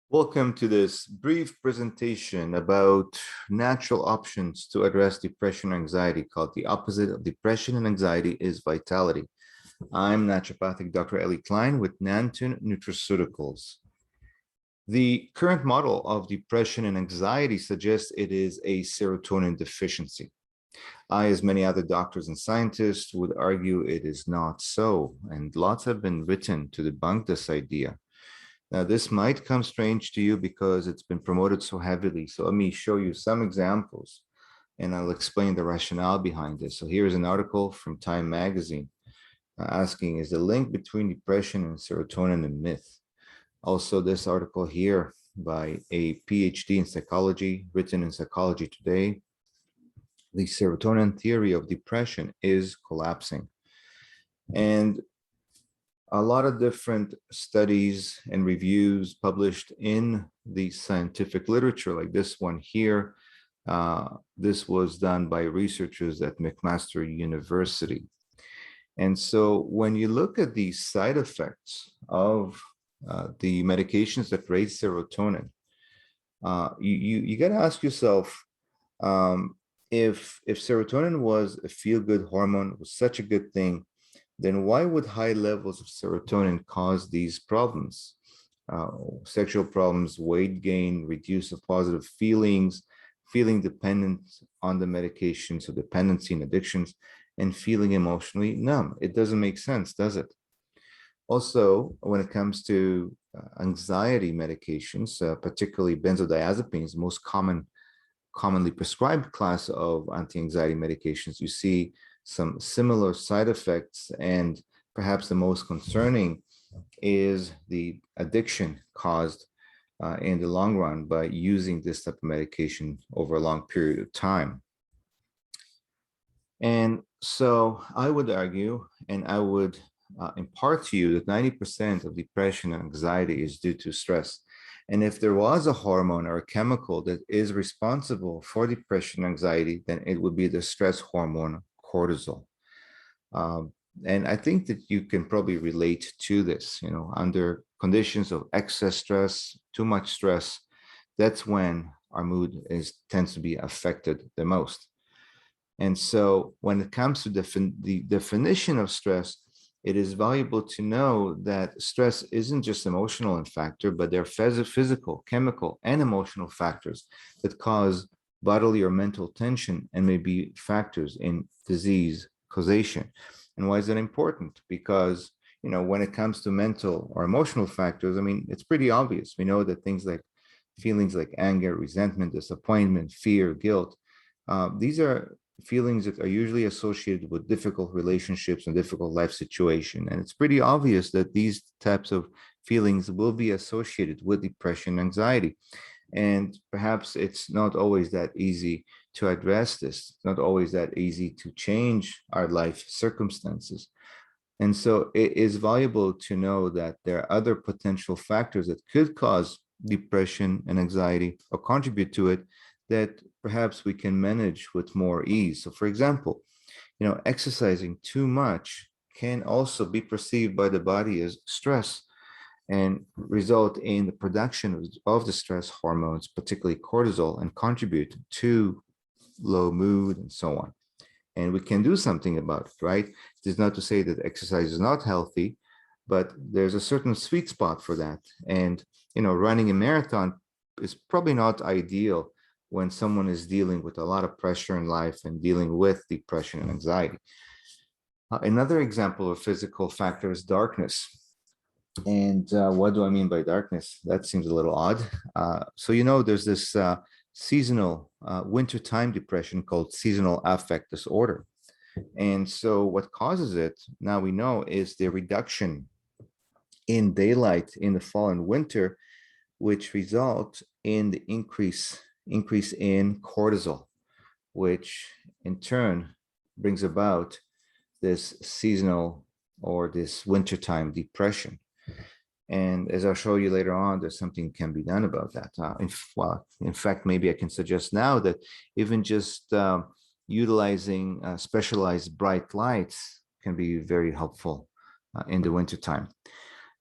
Welcome to this brief presentation about natural options to address depression and anxiety, called The Opposite of Depression and Anxiety is Vitality. I'm naturopathic Dr. Elie Klein with Nanton Nutraceuticals. The current model of depression and anxiety suggests it is a serotonin deficiency. I, as many other doctors and scientists, would argue it is not so, and lots have been written to debunk this idea. Now, this might come strange to you because it's been promoted so heavily. So let me show you some examples and I'll explain the rationale behind this. So here's an article from Time Magazine asking, is the link between depression and serotonin a myth? Also, this article here by a PhD in psychology, written in Psychology Today, the serotonin theory of depression is collapsing. And a lot of different studies and reviews published in the scientific literature, like this one here. This was done by researchers at McMaster University. And so when you look at the side effects of the medications that raise serotonin, you got to ask yourself, if serotonin was a feel-good hormone, was such a good thing, then why would high levels of serotonin cause these problems? Sexual problems, weight gain, reduce of positive feelings, feeling dependent on the medication, so dependency and addictions, and feeling emotionally numb. It doesn't make sense, does it? Also, when it comes to anxiety medications, particularly benzodiazepines, most commonly prescribed class of anti-anxiety medications, you see some similar side effects, and perhaps the most concerning is the addiction caused in the long run by using this type of medication over a long period of time. And so I would argue, and I would impart to you that 90% of depression and anxiety is due to stress. And if there was a hormone or a chemical that is responsible for depression and anxiety, then it would be the stress hormone cortisol. And I think that you can probably relate to this, under conditions of excess stress, too much stress, that's when our mood tends to be affected the most. And so when it comes to the definition of stress, it is valuable to know that stress isn't just emotional in factor, but there are physical, chemical, and emotional factors that cause bodily or mental tension and may be factors in disease causation. And why is that important? Because, when it comes to mental or emotional factors, it's pretty obvious. We know that things like feelings like anger, resentment, disappointment, fear, guilt, these are feelings that are usually associated with difficult relationships and difficult life situation. And it's pretty obvious that these types of feelings will be associated with depression and anxiety. And perhaps it's not always that easy to address this. It's not always that easy to change our life circumstances. And so it is valuable to know that there are other potential factors that could cause depression and anxiety or contribute to it that perhaps we can manage with more ease. So for example, exercising too much can also be perceived by the body as stress and result in the production of the stress hormones, particularly cortisol, and contribute to low mood and so on. And we can do something about it, right? It is not to say that exercise is not healthy, but there's a certain sweet spot for that. And, running a marathon is probably not ideal when someone is dealing with a lot of pressure in life and dealing with depression and anxiety. Another example of physical factor is darkness. And what do I mean by darkness? That seems a little odd. So, there's this seasonal wintertime depression called seasonal affect disorder. And so what causes it, now we know, is the reduction in daylight in the fall and winter, which result in the increase in cortisol, which in turn brings about this seasonal or this wintertime depression. And as I'll show you later on, there's something can be done about that. In fact, maybe I can suggest now that even just utilizing specialized bright lights can be very helpful in the wintertime.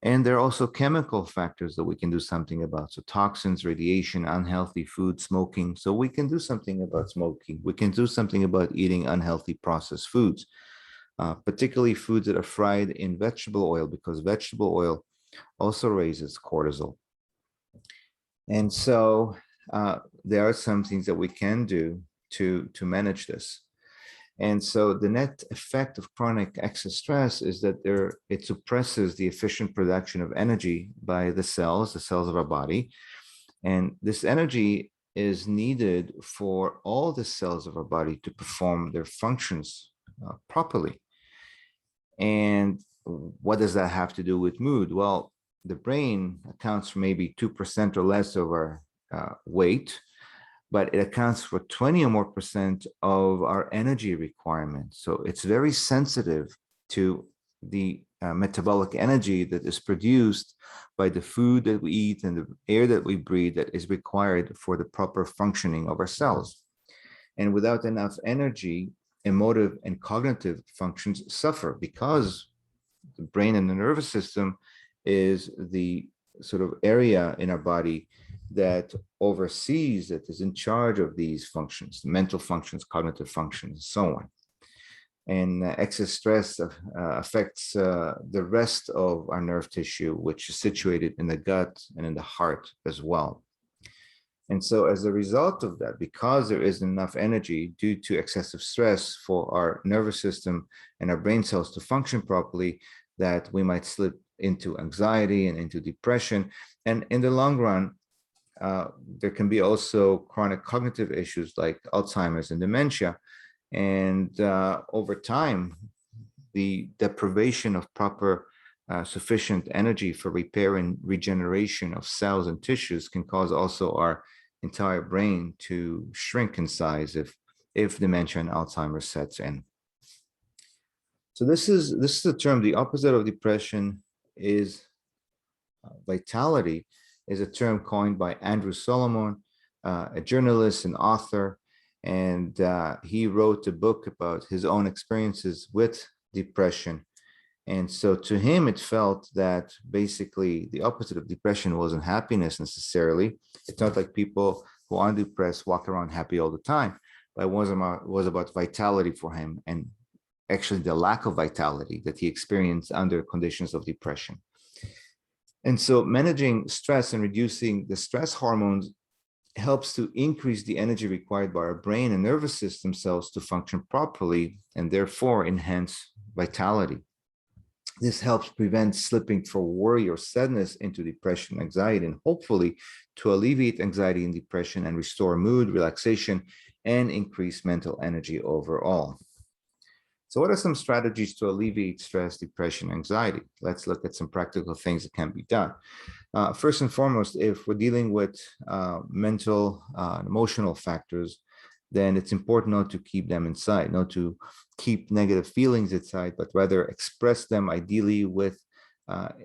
And there are also chemical factors that we can do something about. So toxins, radiation, unhealthy food, smoking. So we can do something about smoking. We can do something about eating unhealthy processed foods, particularly foods that are fried in vegetable oil, because vegetable oil also raises cortisol. And so there are some things that we can do to manage this. And so the net effect of chronic excess stress is that it suppresses the efficient production of energy by the cells of our body. And this energy is needed for all the cells of our body to perform their functions properly. And what does that have to do with mood? Well, the brain accounts for maybe 2% or less of our weight, but it accounts for 20 or more percent of our energy requirements. So it's very sensitive to the metabolic energy that is produced by the food that we eat and the air that we breathe that is required for the proper functioning of our cells. And without enough energy, emotive and cognitive functions suffer, because the brain and the nervous system is the sort of area in our body that oversees, that is in charge of these functions, mental functions, cognitive functions, and so on. And excess stress affects the rest of our nerve tissue, which is situated in the gut and in the heart as well. And so as a result of that, because there isn't enough energy due to excessive stress for our nervous system and our brain cells to function properly, that we might slip into anxiety and into depression. And in the long run, there can be also chronic cognitive issues like Alzheimer's and dementia. And over time, the deprivation of proper sufficient energy for repair and regeneration of cells and tissues can cause also our entire brain to shrink in size if dementia and Alzheimer's sets in. So this is the term. The opposite of depression is vitality, is a term coined by Andrew Solomon, a journalist and author. And he wrote a book about his own experiences with depression. And so to him, it felt that basically the opposite of depression wasn't happiness necessarily. It's not like people who are depressed walk around happy all the time, but it was about vitality for him, and actually the lack of vitality that he experienced under conditions of depression. And so managing stress and reducing the stress hormones helps to increase the energy required by our brain and nervous system cells to function properly, and therefore enhance vitality. This helps prevent slipping from worry or sadness into depression, anxiety, and hopefully to alleviate anxiety and depression and restore mood, relaxation, and increase mental energy overall. So what are some strategies to alleviate stress, depression, anxiety? Let's look at some practical things that can be done. First and foremost, if we're dealing with mental and emotional factors, then it's important not to keep them inside, not to keep negative feelings inside, but rather express them ideally with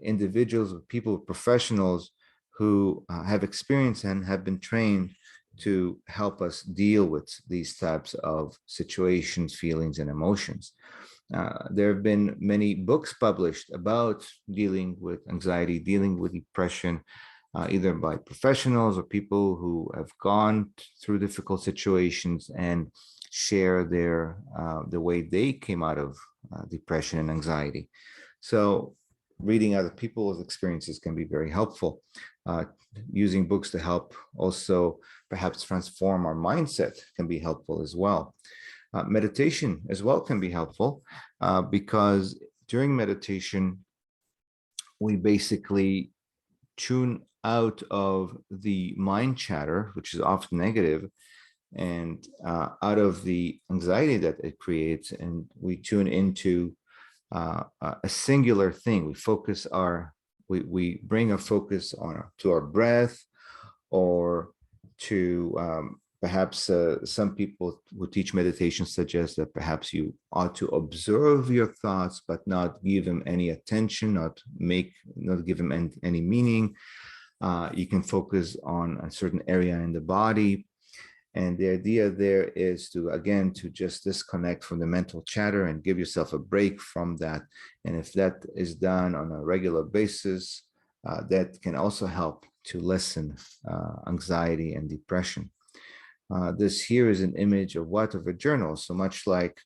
individuals, with people, professionals who have experience and have been trained to help us deal with these types of situations, feelings, and emotions. There have been many books published about dealing with anxiety, dealing with depression, either by professionals or people who have gone through difficult situations and share the way they came out of depression and anxiety. So reading other people's experiences can be very helpful. Using books to help also perhaps transform our mindset can be helpful as well. Meditation as well can be helpful because during meditation, we basically tune out of the mind chatter, which is often negative, and out of the anxiety that it creates, and we tune into a singular thing. We bring our focus to our breath, or to perhaps some people who teach meditation suggest that perhaps you ought to observe your thoughts, but not give them any attention, not give them any meaning. You can focus on a certain area in the body, And the idea there is to, again, to just disconnect from the mental chatter and give yourself a break from that. And if that is done on a regular basis, that can also help to lessen anxiety and depression. This here is an image of what? Of a journal. So much like,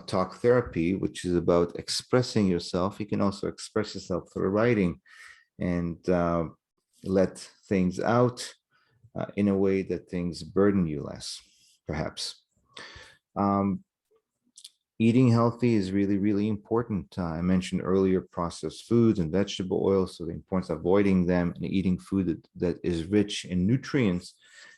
talk therapy, which is about expressing yourself, you can also express yourself through writing and let things out in a way that things burden you less, perhaps. Eating healthy is really, really important. I mentioned earlier processed foods and vegetable oils, so the importance of avoiding them and eating food that is rich in nutrients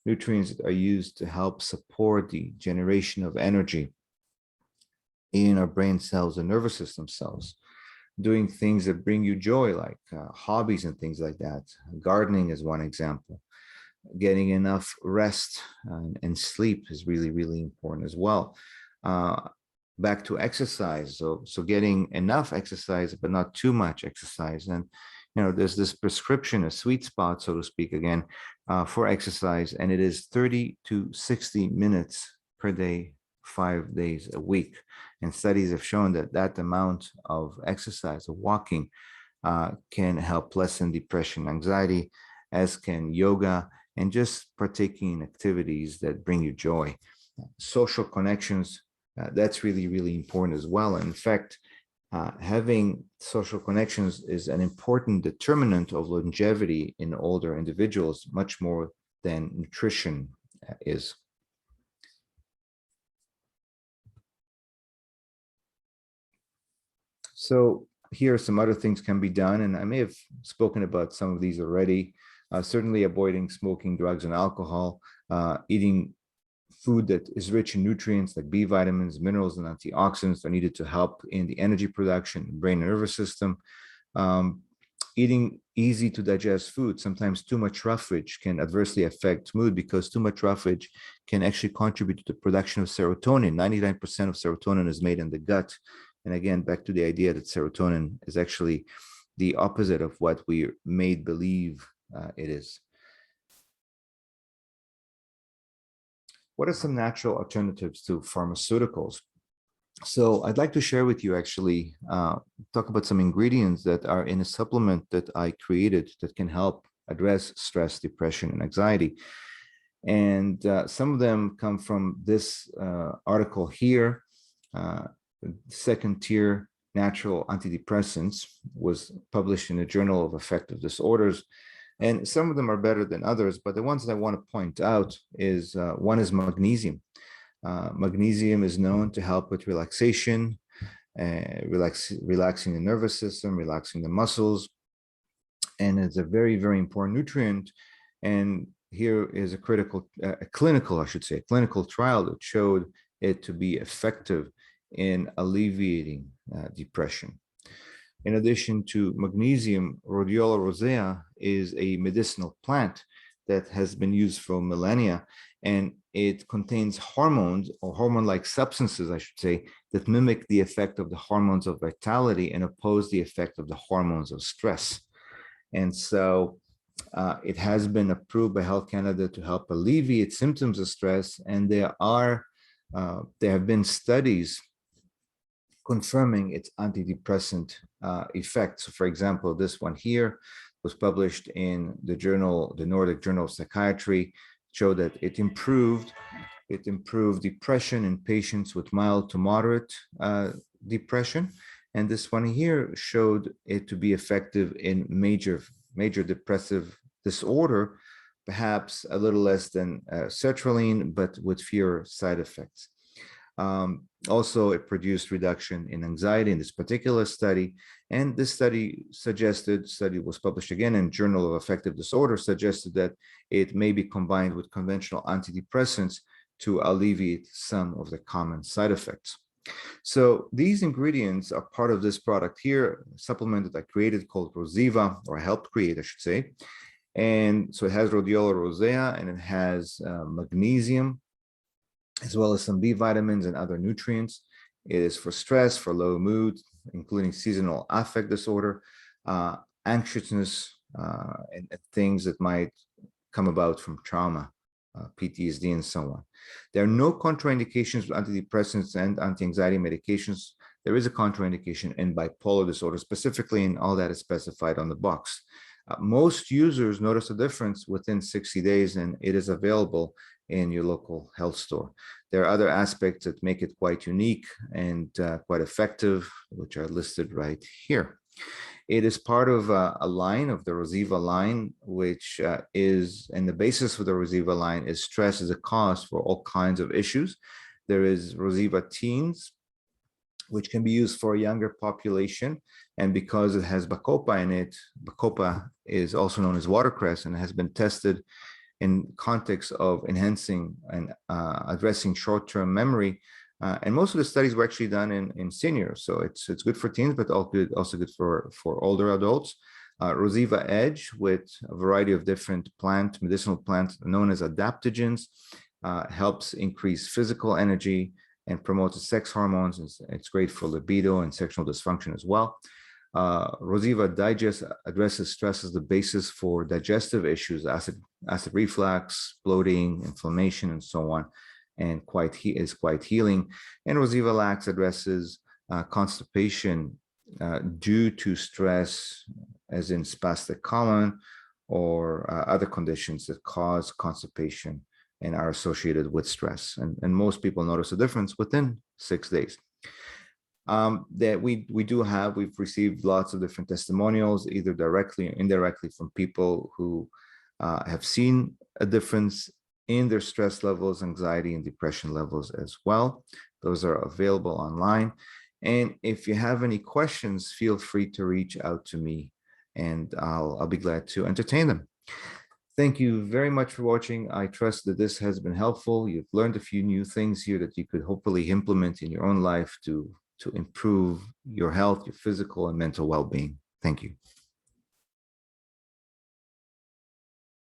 that are used to help support the generation of energy in our brain cells and nervous system cells. Doing things that bring you joy, like hobbies and things like that. Gardening is one example. Getting enough rest and sleep is really, really important as well. Back to exercise. So getting enough exercise, but not too much exercise. And, there's this prescription, a sweet spot, so to speak, again, for exercise. And it is 30 to 60 minutes per day, 5 days a week. And studies have shown that that amount of exercise, of walking, can help lessen depression, anxiety, as can yoga, and just partaking in activities that bring you joy. Social connections, that's really, really important as well. And in fact, having social connections is an important determinant of longevity in older individuals, much more than nutrition is. So here are some other things can be done, and I may have spoken about some of these already. Certainly avoiding smoking, drugs, and alcohol, eating food that is rich in nutrients like B vitamins, minerals, and antioxidants that are needed to help in the energy production, brain and nervous system. Eating easy to digest food. Sometimes too much roughage can adversely affect mood because too much roughage can actually contribute to the production of serotonin. 99% of serotonin is made in the gut. And again, back to the idea that serotonin is actually the opposite of what we made believe it is. What are some natural alternatives to pharmaceuticals? So I'd like to share with you actually, talk about some ingredients that are in a supplement that I created that can help address stress, depression, and anxiety. And some of them come from this article here. Second tier natural antidepressants was published in the Journal of Affective Disorders. And some of them are better than others, but the ones that I want to point out is one is magnesium. Magnesium is known to help with relaxation, relaxing the nervous system, relaxing the muscles, and it's a very, very important nutrient. And here is a clinical trial that showed it to be effective in alleviating depression. In addition to magnesium, rhodiola rosea is a medicinal plant that has been used for millennia, and it contains hormones, or hormone-like substances, I should say, that mimic the effect of the hormones of vitality and oppose the effect of the hormones of stress. And so it has been approved by Health Canada to help alleviate symptoms of stress, and there have been studies confirming its antidepressant effects. So for example, this one here was published in the Nordic Journal of Psychiatry, showed that it improved depression in patients with mild to moderate depression. And this one here showed it to be effective in major depressive disorder, perhaps a little less than sertraline, but with fewer side effects. Also, it produced reduction in anxiety in this particular study. And this study was published again in Journal of Affective Disorder, suggested that it may be combined with conventional antidepressants to alleviate some of the common side effects. So these ingredients are part of this product here, a supplement that I created called Rosiva, or helped create, I should say. And so it has rhodiola rosea, and it has magnesium, as well as some B vitamins and other nutrients. It is for stress, for low mood, including seasonal affect disorder, anxiousness, and things that might come about from trauma PTSD, and so on. There are no contraindications with antidepressants and anti-anxiety medications. There is a contraindication in bipolar disorder, specifically in all that is specified on the box. Most users notice a difference within 60 days, and it is available in your local health store. There are other aspects that make it quite unique and quite effective, which are listed right here. It is part of a line of the Rosiva line, which is, and the basis for the Rosiva line is stress is a cause for all kinds of issues. There is Rosiva Teens, which can be used for a younger population. And because it has bacopa in it, bacopa is also known as watercress and has been tested in context of enhancing and addressing short-term memory. And most of the studies were actually done in seniors. So it's good for teens, but also good for older adults. Rosiva Edge, with a variety of different medicinal plants known as adaptogens, helps increase physical energy and promotes sex hormones. It's great for libido and sexual dysfunction as well. Rosiva Digest addresses stress as the basis for digestive issues, acid reflux, bloating, inflammation, and so on, and is quite healing. And Rosiva Lax addresses constipation due to stress, as in spastic colon or other conditions that cause constipation and are associated with stress. And most people notice a difference within 6 days. That we've received lots of different testimonials, either directly or indirectly, from people who have seen a difference in their stress levels, anxiety, and depression levels as well. Those are available online. And if you have any questions, feel free to reach out to me, and I'll be glad to entertain them. Thank you very much for watching. I trust that this has been helpful. You've learned a few new things here that you could hopefully implement in your own life to improve your health, your physical and mental well-being. Thank you.